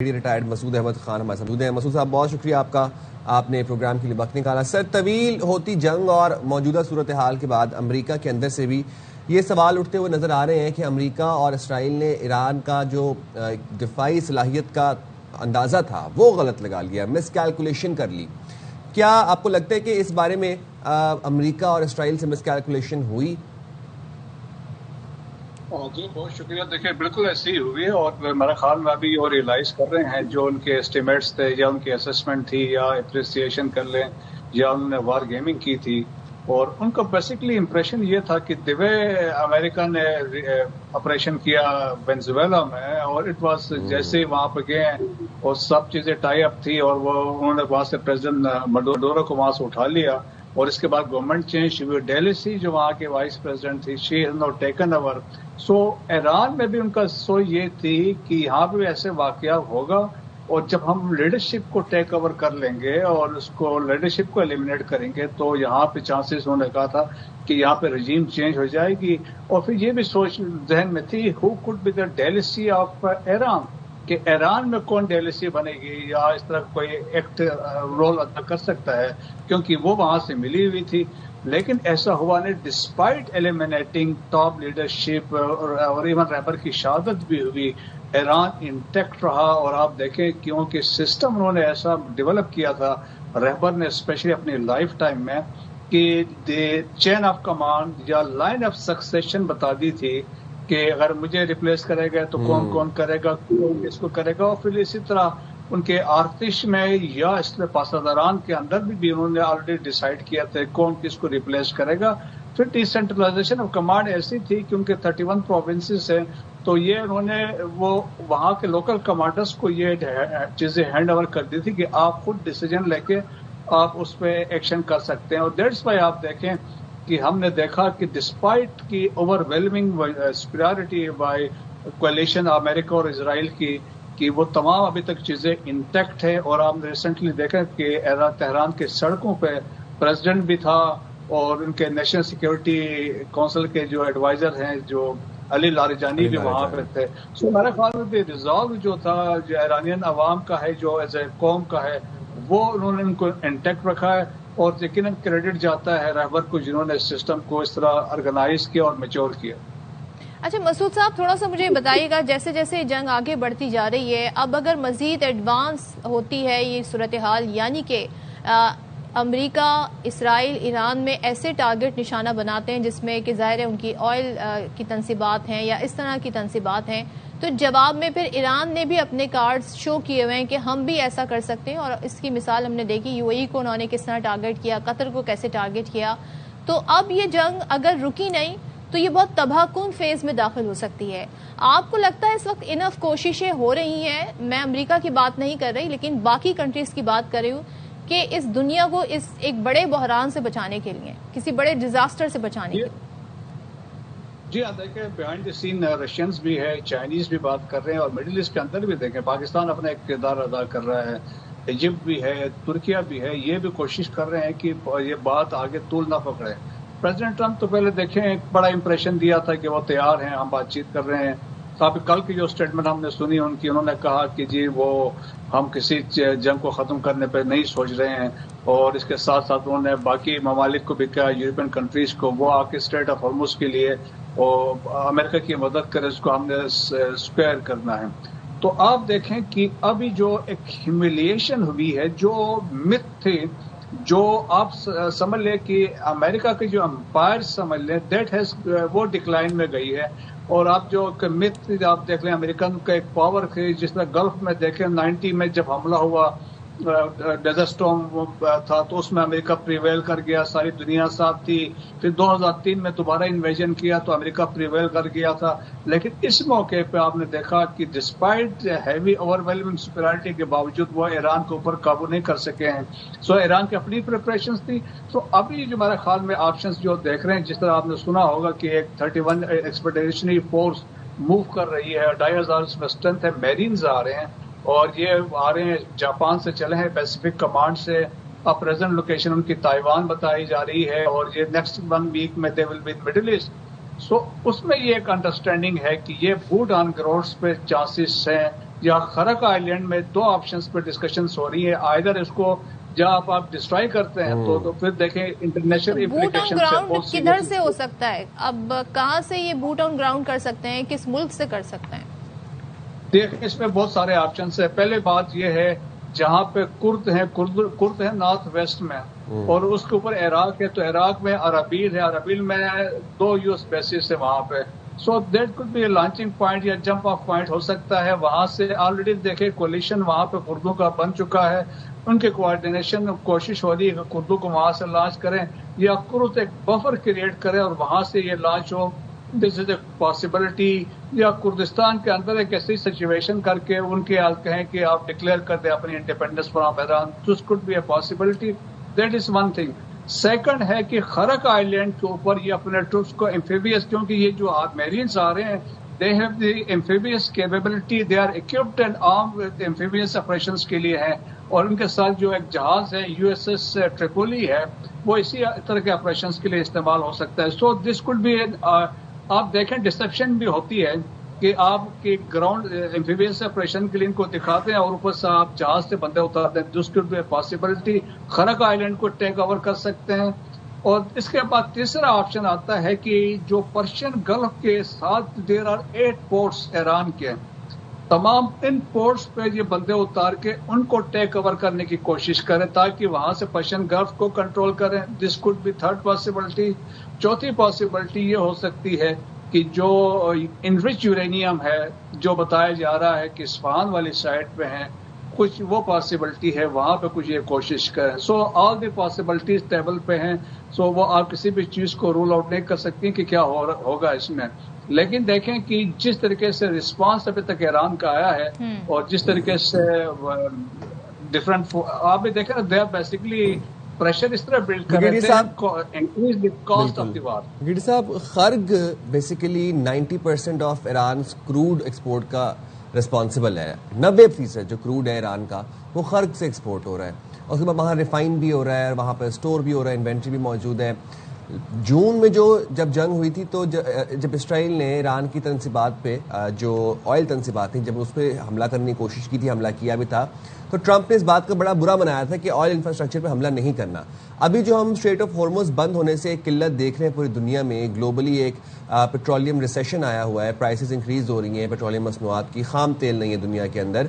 Retired مسعود احمد خان ہمارے ساتھ ہیں۔ مسعود صاحب بہت شکریہ آپ کا، آپ نے پروگرام کے لیے وقت نکالا۔ سر، طویل ہوتی جنگ اور موجودہ صورتحال کے بعد امریکہ کے اندر سے بھی یہ سوال اٹھتے ہوئے نظر آ رہے ہیں کہ امریکہ اور اسرائیل نے ایران کا جو دفاعی صلاحیت کا اندازہ تھا وہ غلط لگا لیا، مس کیلکولیشن کر لی۔ کیا آپ کو لگتا ہے کہ اس بارے میں امریکہ اور اسرائیل سے مس کیلکولیشن ہوئی؟ جی بہت شکریہ۔ دیکھیں بالکل ایسی ہی ہوئی ہے، اور میرے خیال میں ابھی وہ ریئلائز کر رہے ہیں جو ان کے اسٹیمیٹس تھے یا ان کی اسسمنٹ تھی یا اپریسیشن کر لیں یا انہوں نے وار گیمنگ کی تھی، اور ان کا بیسکلی امپریشن یہ تھا کہ دوے امریکہ نے آپریشن کیا وینزویلا میں، اور اٹ واز جیسے وہاں پہ گئے اور سب چیزیں ٹائی اپ تھی، اور وہ انہوں نے وہاں سے پریزیڈنٹ مڈورو کو وہاں سے اٹھا لیا، اور اس کے بعد گورنمنٹ چینج ہوئی۔ ڈیلی سی جو وہاں کے وائس پریزیڈنٹ تھی، she has not taken over. So Iran میں بھی ان کا سوچ یہ تھی کہ یہاں بھی ایسے واقعہ ہوگا، اور جب ہم لیڈرشپ کو ٹیک اوور کر لیں گے اور اس کو لیڈرشپ کو ایلیمنیٹ کریں گے تو یہاں پہ چانسز انہوں نے کہا تھا کہ یہاں پہ رجیم چینج ہو جائے گی۔ اور پھر یہ بھی سوچ ذہن میں تھی، who could be the Delcy of Iran, کہ ایران میں کون ڈیلیسی بنے گی یا اس طرح کوئی ایکٹ رول ادا کر سکتا ہے، کیونکہ وہ وہاں سے ملی ہوئی تھی۔ لیکن ایسا ہوا نہیں، ڈسپائٹ ایلیمنیٹنگ ٹاپ لیڈرشپ اور ایون رہبر کی شہادت بھی ہوئی، ایران انٹیکٹ رہا۔ اور آپ دیکھیں کیونکہ سسٹم انہوں نے ایسا ڈیولپ کیا تھا رہبر نے، اسپیشلی اپنی لائف ٹائم میں، کہ چین آف کمانڈ یا لائن آف سکسیشن بتا دی تھی کہ اگر مجھے ریپلیس کرے گا تو کون کون کرے گا، کون کس کو کرے گا۔ اور پھر اسی طرح ان کے آرتش میں یا اس میں پاسداران کے اندر بھی انہوں نے آلریڈی ڈیسائیڈ کیا تھا کون کس کو ریپلیس کرے گا۔ پھر ڈیسینٹرلائزیشن آف کمانڈ ایسی تھی کہ ان کے 31 پروونسز ہیں، تو یہ انہوں نے وہ وہاں کے لوکل کمانڈرز کو یہ چیزیں ہینڈ اوور کر دی تھی کہ آپ خود ڈیسیجن لے کے آپ اس پہ ایکشن کر سکتے ہیں۔ اور دیٹس وائی آپ دیکھیں کہ ہم نے دیکھا کہ ڈسپائٹ کی overwhelming superiority by coalition امریکہ اور اسرائیل کی، کہ وہ تمام ابھی تک چیزیں انٹیکٹ ہے۔ اور آپ نے ریسنٹلی دیکھا کہ تہران کے سڑکوں پہ پریزیڈنٹ بھی تھا، اور ان کے نیشنل سیکیورٹی کونسل کے جو ایڈوائزر ہیں جو علی لاریجانی بھی وہاں پہ تھے۔ سو میرے خیال میں بھی ریزالو جو تھا جو ایرانین عوام کا ہے، جو ایز اے قوم کا ہے، وہ انہوں نے ان کو انٹیکٹ رکھا ہے، اور یقیناً کریڈٹ جاتا ہے رہبر کو جنہوں نے سسٹم کو اس طرح آرگنائز کیا اور میچور کیا۔ اچھا مسعود صاحب، تھوڑا سا مجھے بتائیے گا، جیسے جیسے جنگ آگے بڑھتی جا رہی ہے، اب اگر مزید ایڈوانس ہوتی ہے یہ صورتحال، یعنی کہ امریکہ اسرائیل ایران میں ایسے ٹارگٹ نشانہ بناتے ہیں جس میں کہ ظاہر ہے ان کی آئل کی تنصیبات ہیں یا اس طرح کی تنصیبات ہیں، تو جواب میں پھر ایران نے بھی اپنے کارڈز شو کیے ہوئے ہیں کہ ہم بھی ایسا کر سکتے ہیں، اور اس کی مثال ہم نے دیکھی یو اے ای کو انہوں نے کس طرح ٹارگٹ کیا، قطر کو کیسے ٹارگٹ کیا۔ تو اب یہ جنگ اگر رکی نہیں تو یہ بہت تباہ کن فیز میں داخل ہو سکتی ہے۔ آپ کو لگتا ہے اس وقت انف کوششیں ہو رہی ہیں، میں امریکہ کی بات نہیں کر رہی لیکن باقی کنٹریز کی بات کر رہی ہوں، کہ اس دنیا کو اس ایک بڑے بحران سے بچانے کے لیے، کسی بڑے ڈیزاسٹر سے بچانے کے لیے؟ جی ہاں، دیکھیں بیہائنڈ دی سین رشینز بھی ہے، چائنیز بھی بات کر رہے ہیں، اور مڈل ایسٹ کے اندر بھی دیکھیں پاکستان اپنا ایک کردار ادا کر رہا ہے، ایجپٹ بھی ہے، ترکیہ بھی ہے، یہ بھی کوشش کر رہے ہیں کہ یہ بات آگے طول نہ پکڑے۔ پریزیڈنٹ ٹرمپ تو پہلے دیکھیں ایک بڑا امپریشن دیا تھا کہ وہ تیار ہیں، ہم بات چیت کر رہے ہیں۔ ابھی کل کی جو اسٹیٹمنٹ ہم نے سنی ان کی، انہوں نے کہا کہ جی وہ ہم کسی جنگ کو ختم کرنے پہ نہیں سوچ رہے ہیں، اور اس کے ساتھ ساتھ انہوں نے باقی ممالک کو بھی کہا، یورپین کنٹریز کو، وہ آ کے اسٹریٹ آف ہارمز کے لیے اور امریکہ کی مدد کرے، اس کو ہم نے اسپیئر کرنا ہے۔ تو آپ دیکھیں کہ ابھی جو ایک ہیومیلیشن ہوئی ہے، جو مت تھی، جو آپ سمجھ لیں کہ امریکہ کی جو امپائر سمجھ لیں دیٹ ہیز وہ ڈکلائن میں گئی ہے۔ اور آپ جو مت آپ دیکھ لیں امریکن کا ایک پاور تھی، جس میں گلف میں دیکھیں 90 میں جب حملہ ہوا ڈیزرٹ اسٹارم تھا تو اس میں امریکہ پریویل کر گیا، ساری دنیا ساتھ تھی۔ پھر 2003 میں دوبارہ انویژن کیا تو امریکہ پریویل کر گیا تھا۔ لیکن اس موقع پہ آپ نے دیکھا کہ despite heavy over whelming superiority کے باوجود وہ ایران کے اوپر قابو نہیں کر سکے ہیں۔ سو ایران کی اپنی پریپریشنز تھی۔ تو ابھی جو میرے خیال میں آپشنز جو دیکھ رہے ہیں، جس طرح آپ نے سنا ہوگا کہ ایک 31 ایکسپیڈیشنری فورس موو کر رہی ہے، 2500 اس میں اسٹرینتھ ہے، میرینز آ رہے ہیں، اور یہ آ رہے ہیں جاپان سے چلے ہیں، پیسیفک کمانڈ سے۔ اب پریزنٹ لوکیشن ان کی تائیوان بتائی جا رہی ہے، اور یہ نیکسٹ 1 ویک میں they will be in Middle East. So اس میں یہ ایک انڈرسٹینڈنگ ہے کہ یہ فوڈ آن گراؤنڈس پہ چانسز ہیں یا خرق آئیلینڈ میں 2 آپشنز پہ ڈسکشنز ہو رہی ہیں. آئیدر اس کو جب آپ ڈسٹرائی کرتے ہیں تو پھر دیکھیں انٹرنیشنل بوٹ آن گراؤنڈ کدھر سے ہو سکتا ہے؟ اب کہاں سے یہ بوٹ آن گراؤنڈ کر سکتے ہیں؟ کس ملک سے کر سکتے ہیں؟ دیکھیں اس میں بہت سارے آپشنز ہیں. پہلے بات یہ ہے جہاں پہ کرد ہیں نارتھ ویسٹ میں اور اس کے اوپر عراق ہے, تو عراق میں ارابیل ہے, ارابیل میں 2 US بیسز ہے وہاں پہ. So that could be a launching point یا جمپ آف پوائنٹ ہو سکتا ہے. وہاں سے آلریڈی دیکھیں کولیشن وہاں پہ کردوں کا بن چکا ہے, ان کے کوآرڈینیشن کوشش ہو رہی ہے کہ کردوں کو وہاں سے لانچ کریں یا کرد ایک بفر کریٹ کرے اور وہاں سے یہ launch who. This is a possibility. یا کردستان کے اندر ایک ایسی سچویشن کر کے ان کے کہیں کہ آپ ڈکلیئر کر دیں اپنی independence from Iran. This could be a possibility. That is one thing. Second ہے کہ خرق آئیلینڈ کے اوپر یہ اپنے ٹروپس کو ایمفیبیس, کیونکہ یہ جو میرینز آ رہے ہیں they have the amphibious capability, they are equipped and armed with amphibious operations کے لیے ہیں. اور ان کے ساتھ جو ایک جہاز ہے USS ٹریپولی ہے وہ اسی طرح کے آپریشنز کے لیے استعمال ہو سکتا ہے. سو دس کوڈ بی, آپ دیکھیں ڈسپشن بھی ہوتی ہے کہ آپ کے گراؤنڈ ایمفیبیس آپریشن کے لیے ان کو دکھاتے ہیں اور اوپر سے آپ جہاز سے بندے اتارتے ہیں. This could be a possibility. Kharg island کو ٹیک اوور کر سکتے ہیں. اور اس کے بعد تیسرا آپشن آتا ہے کہ جو پرشین گلف کے ساتھ دیر آر 8 پورٹس ایران کے, تمام ان پورٹس پہ یہ بندے اتار کے ان کو ٹیک اوور کرنے کی کوشش کریں تاکہ وہاں سے پرشین گلف کو کنٹرول کریں. دس کوڈ بی تھرڈ پاسبلٹی. چوتھی پاسبلٹی یہ ہو سکتی ہے کہ جو انرچ یورینیم ہے جو بتایا جا رہا ہے کہ اصفہان والی سائٹ پہ ہیں, کچھ وہ پاسبلٹی ہے وہاں پہ کچھ یہ کوشش کریں. سو آل دی پاسبلٹیز ٹیبل پہ ہیں. سو وہ آپ کسی بھی چیز کو رول آؤٹ نہیں کر سکتی کہ کیا ہوگا اس میں. لیکن دیکھیں کہ جس طریقے سے رسپانس ابھی تک ایران کا آیا ہے اور جس طریقے سے ڈفرنٹ, آپ بھی دیکھیں دے آر بیسیکلی پریشر اس طرح بلڈ کر رہے ہیں increase the cost of the war. گیڈی صاحب, Kharg basically 90% of Iran's crude export کا رسپانسبل ہے. 90% جو کروڈ ہے ایران کا وہ خرگ سے ایکسپورٹ ہو رہا ہے. اور اس کے بعد وہاں ریفائن بھی ہو رہا ہے, وہاں پہ اسٹور بھی ہو رہا ہے, انوینٹری بھی موجود ہے. جون میں جب جنگ ہوئی تھی تو جب اسرائیل نے ایران کی تنصیبات پہ, جو آئل تنصیبات تھیں, جب اس پہ حملہ کرنے کی کوشش کی تھی, حملہ کیا بھی تھا, تو ٹرمپ نے اس بات کا بڑا برا منایا تھا کہ آئل انفراسٹرکچر پہ حملہ نہیں کرنا. ابھی جو ہم اسٹریٹ آف ہارمز بند ہونے سے ایک قلت دیکھ رہے ہیں پوری دنیا میں, گلوبلی ایک پیٹرولیم ریسیشن آیا ہوا ہے, پرائسز انکریز ہو رہی ہیں پیٹرولیم مصنوعات کی, خام تیل نہیں ہے دنیا کے اندر.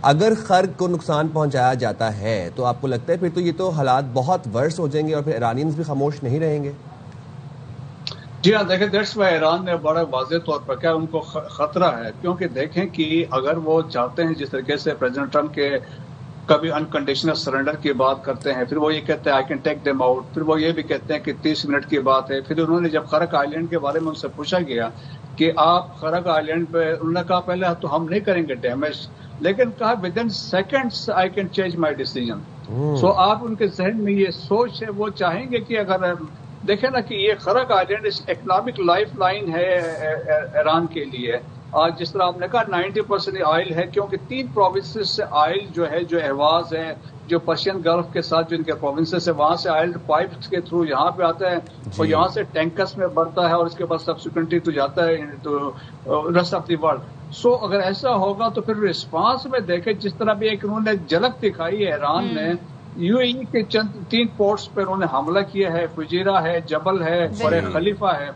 اگر خرگ کو نقصان پہنچایا جاتا ہے تو آپ کو لگتا ہے پھر تو یہ تو حالات بہت ورس ہو جائیں گے اور پھر ایرانینز بھی خاموش نہیں رہیں گے؟ جی ہاں, دیکھیں دیٹس وائی ایران نے بڑا واضح طور پر کیا ان کو خطرہ ہے, کیونکہ دیکھیں کہ اگر وہ چاہتے ہیں جس طریقے سے پریزیڈنٹ ٹرمپ کے کبھی انکنڈیشنل سرنڈر کی بات کرتے ہیں, پھر وہ یہ کہتے ہیں I can take them out, پھر وہ یہ بھی کہتے ہیں کہ 30 منٹ کی بات ہے. پھر انہوں نے جب خرق آئیلینڈ کے بارے میں ان سے پوچھا گیا کہ آپ خرق آئیلینڈ پہ, انہوں نے کہا پہلے تو ہم نہیں کریں گے ڈیمیج, لیکن کہا within seconds I can change my decision. So آپ ان کے ذہن میں یہ سوچ ہے, وہ چاہیں گے کہ اگر دیکھیں نا کہ یہ خرق آئیلینڈ اکنامک لائف لائن ہے ایران کے لیے. آج جس طرح آپ نے کہا 90% آئل ہے, کیونکہ 3 پروونسز سے آئل جو ہے, جو احواز ہے, جو پرشین گلف کے ساتھ جو ان کے پروونسز ہے, وہاں سے آئل پائپس کے تھرو یہاں پہ آتا ہے اور یہاں سے ٹینکرس میں بڑھتا ہے اور اس کے بعد سبسیکوئنٹلی تو جاتا ہے تو ریسٹ آف دی ورلڈ. سو اگر ایسا ہوگا تو پھر رسپانس میں دیکھیں جس طرح بھی ایک انہوں نے جھلک دکھائی ہے ایران نے, UAE کے چند 3 پورٹس پہ انہوں نے حملہ کیا ہے, فجیرہ ہے, جبل ہے اور خلیفہ ہے,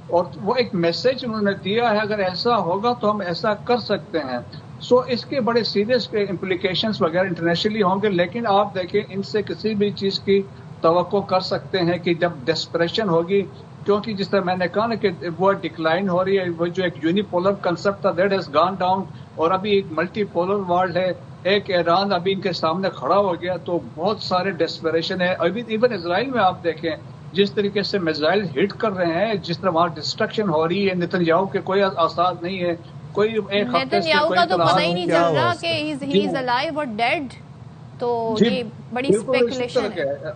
اور وہ ایک میسج انہوں نے دیا ہے اگر ایسا ہوگا تو ہم ایسا کر سکتے ہیں. سو اس کے بڑے سیریس امپلیکیشنز وغیرہ انٹرنیشنلی ہوں گے, لیکن آپ دیکھیں ان سے کسی بھی چیز کی توقع کر سکتے ہیں کہ جب ڈسپریشن ہوگی, کیونکہ جس طرح میں نے کہا نا کہ وہ ڈکلائن ہو رہی ہے, وہ جو ایک یونیپولر کنسپٹ تھا دیٹ ہیز گان ڈاؤن, اور ابھی ایک ملٹی پولر ورلڈ ہے, ایک ایران ابھی ان کے سامنے کھڑا ہو گیا, تو بہت سارے ڈسپریشن ہے. ابھی ایون اسرائیل میں آپ دیکھیں جس طریقے سے میزائل ہٹ کر رہے ہیں, جس طرح وہاں ڈسٹرکشن ہو رہی ہے, نتنیاہو کے کوئی آثار نہیں ہے, کوئی ایک ہفتے سے کوئی تو پتہ ہی نہیں چل رہا کہ ہی از الائیو اور ڈیڈ, تو یہ بڑی اسپیکولیشن ہے.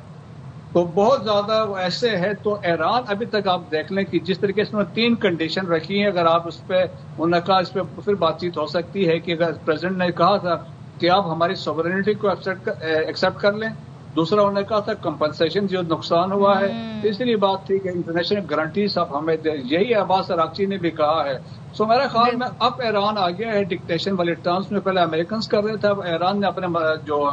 تو بہت زیادہ ایسے ہے. تو ایران ابھی تک آپ دیکھ لیں کہ جس طریقے سے 3 کنڈیشن رکھی ہیں, اگر آپ اس پہ انہوں نے کہا اس پہ پھر بات چیت ہو سکتی ہے کہ اگر پریزیڈنٹ نے کہا تھا کہ آپ ہماری سوورینٹی کو ایکسیپٹ کر لیں, دوسرا انہوں نے کہا تھا کمپنسیشن جو نقصان ہوا ہے، تیسری بات تھی کہ انٹرنیشنل گارنٹیز اب ہمیں دے، یہی عباس اراغچی نے بھی کہا ہے. سو میرے خیال میں اب ایران آ گیا ہے ڈکٹیشن والے ٹرمز میں، پہلے امریکنز کر رہے تھے، اب ایران نے اپنے جو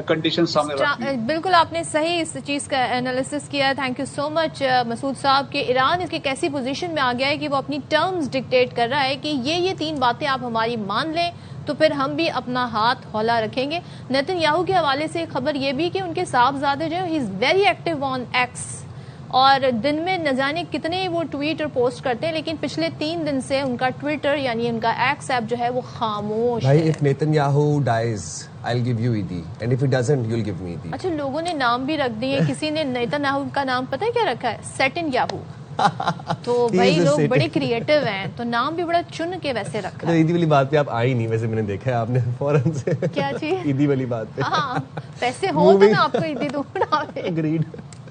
کنڈیشن سامنے رکھی. بالکل آپ نے صحیح اس چیز کا انالیسس کیا ہے. تھینک یو سو مچ مسعود صاحب. کہ ایران اس کی کیسی پوزیشن میں آ گیا ہے کہ وہ اپنی ٹرمز ڈکٹیٹ کر رہا ہے کہ یہ 3 باتیں آپ ہماری مان لیں تو پھر ہم بھی اپنا ہاتھ ہولا رکھیں گے. نیتن یاہو کے حوالے سے ایک خبر یہ بھی کہ ان کے صاحبزادے جو he is very active on X, اور دن میں نہ جانے کتنے وہ ٹویٹ اور پوسٹ کرتے ہیں، لیکن پچھلے 3 دن سے ان کا ٹویٹر یعنی ان کا ایکس ایپ جو ہے وہ خاموش ہے. if Netanyahu dies, I'll give you Eidi, and if he doesn't, you'll give me Eidi. اچھا لوگوں نے نام بھی رکھ دیے. کسی نے نیتن یاہو کا نام پتہ ہے کیا رکھا ہے؟ سیٹن یاہو. تو بھائی لوگ بڑے کریٹو ہیں تو نام بھی بڑا چن کے ویسے رکھا ہے. عیدی والی بات پہ آپ آئی نہیں، ویسے میں نے دیکھا ہے آپ نے فوراً سے کیا چیز عیدی والی بات پہ. ہاں پیسے ہوں تو میں آپ کو عیدی دوں. Agreed.